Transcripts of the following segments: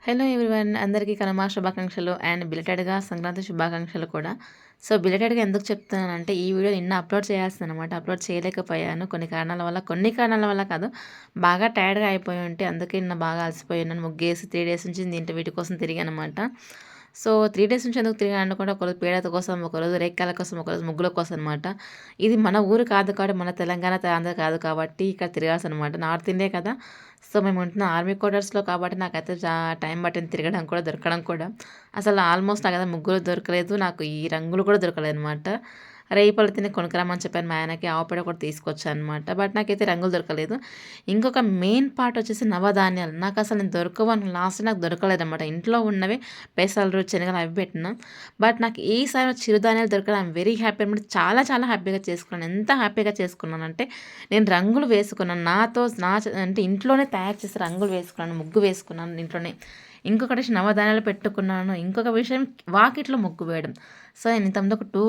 Hello everyone అందరికీ కనుమ శుభాకాంక్షలు and బిలేటెడ్‌గా Sankranti శుభాకాంక్షలు కూడా. సో, బిలేటెడ్‌గా ఎందుకు చెప్తున్నానంటే ఈ వీడియో నిన్న అప్‌లోడ్ చేయాల్సిందనమాట. అప్‌లోడ్ చేయలేకపోయాను కొన్ని కారణాల వల్ల కాదు. బాగా టైర్డ్‌గా అయిపోయి ఉంటే అందుకే నిన్న బాగా అలసిపోయి ఉన్నాను. ముగ్గేసి 3 డేస్ నుంచి వీటి కోసం తిరిగాననమాట. సో, 3 డేస్ నుంచి ఎందుకు తిరిగానంటే కూడా ఒకరోజు పేడత కోసం, ఒకరోజు రేగికాయల కోసం, ఒకరోజు ముగ్గుల కోసం అనమాట. ఇది మన ఊరు కాదు కాబట్టి మన తెలంగాణ, ఆంధ్ర కాదు కాబట్టి ఇక్కడ తిరగాల్సనమాట. నార్త్ ఇండియా కదా! సో, మేము ఉంటున్న ఆర్మీ క్వార్టర్స్‌లో కాబట్టి నాకైతే టైం పట్టింది తిరగడం కూడా, దొరకడం కూడా. అసలు ఆల్మోస్ట్ నాకైతే ముగ్గులు దొరకలేదు. నాకు ఈ రంగులు కూడా దొరకలేదనమాట. రేగిపళ్ళు తిని కొనుక్కురమ్మని చెప్పాను మా ఆయనకి. ఆవు పేడ కూడా తీసుకొచ్చాననమాట. బట్ నాకైతే రంగులు దొరకలేదు. ఇంకొక మెయిన్ పార్ట్ వచ్చేసి నవధాన్యాలు. నాకసలు నేను దొరకవని లాస్ట్ నాకు దొరకలేదనమాట. ఇంట్లో ఉన్నవే పెసలు, శనగలు అవి పెట్టినా. బట్ నాకు ఈసారి చిరుధాన్యాలు దొరకడం ఐయామ్ వెరీ హ్యాపీ అనమాట. చాలా చాలా హ్యాపీగా చేసుకున్నాను. ఎంత హ్యాపీగా చేసుకున్నానంటే నేను రంగులు వేసుకున్నాను. అంటే ఇంట్లోనే తయారు చేసి రంగులు వేసుకున్నాను. ముగ్గు వేసుకున్నాను ఇంట్లోనే. ఇంకొకటి నవధాన్యాలు పెట్టుకున్నాను. ఇంకొక విషయం వాకిట్లో ముగ్గు వేయడం. సో, నేను ఇంతకుముందు ఒక 2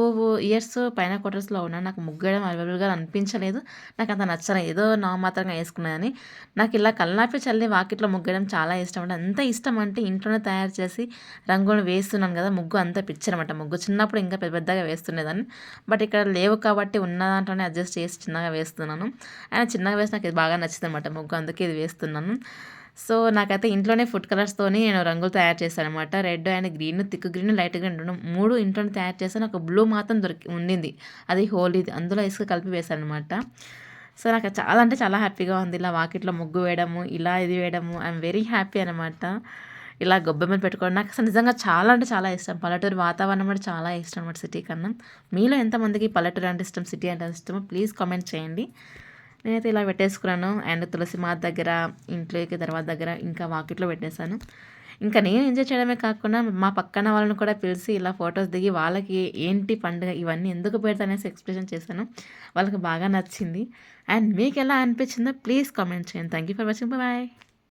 ఇయర్స్ పైన క్వార్టర్స్‌లో ఉన్నాను. నాకు ముగ్గు వేయడం అవైలబుల్‌గా అనిపించలేదు. నాకంత నచ్చలేదు. ఏదో నామమాత్రంగా వేసుకున్నానని. నాకు ఇలా కల్లాపి చల్లి వాకిట్లో ముగ్గేయడం చాలా ఇష్టం అండి. ఎంత ఇష్టం అంటే ఇంట్లోనే తయారు చేసి రంగులు వేస్తున్నాను కదా! ముగ్గు అంత పిచ్చనమాట. ముగ్గు చిన్నప్పుడు ఇంకా పెద్దగా వేస్తుండేదాన్ని. బట్ ఇక్కడ లేవు కాబట్టి ఉన్న దాంట్లోనే అడ్జస్ట్ చేసి చిన్నగా వేస్తున్నాను. అయినా చిన్నగా వేసి నాకు ఇది బాగా నచ్చిందనమాట ముగ్గు. అందుకే ఇది వేస్తున్నాను. సో, నాకైతే ఇంట్లోనే ఫుడ్ కలర్స్‌తోని నేను రంగులు తయారు చేశాననమాట. Red and green, thick green, light green 3 ఇంట్లోనే తయారు చేశాను. ఒక బ్లూ మాత్రం ఉండింది. అది హోలీది. అందులో ఇసుక కలిపి వేశాననమాట. సో, నాకు చాలా అంటే చాలా హ్యాపీగా ఉంది. ఇలా వాకిట్లో ముగ్గు వేయడము, ఇలా ఇది వేయడము ఐయామ్ వెరీ హ్యాపీ అనమాట. ఇలా గొబ్బెమ్మలు పెట్టుకోవడం నాకసలు నిజంగా చాలా అంటే చాలా ఇష్టం. పల్లెటూరు వాతావరణం కూడా చాలా ఇష్టం అనమాట సిటీ కన్నా. మీలో ఎంతమందికి పల్లెటూరు అంటే ఇష్టం, సిటీ అంటే ఇష్టమో ప్లీజ్ కామెంట్ చేయండి. నేనైతే ఇలా పెట్టేసుకున్నాను. అండ్ తులసి మాత దగ్గర, ఇంట్లోకి దర్వాజా దగ్గర, ఇంకా వాకిట్లో పెట్టేశాను. ఇంకా నేను ఎంజాయ్ చేయడమే కాకుండా మా పక్కన వాళ్ళని కూడా పిలిచి ఇలా ఫోటోస్ దిగి వాళ్ళకి ఏంటి పండుగ ఇవన్నీ ఎందుకు పెడతానేసి ఎక్స్‌ప్లెనేషన్ చేశాను. వాళ్ళకి బాగా నచ్చింది. అండ్ మీకెలా అనిపించిందో ప్లీజ్ కామెంట్ చేయండి. Thank you for watching. Bye.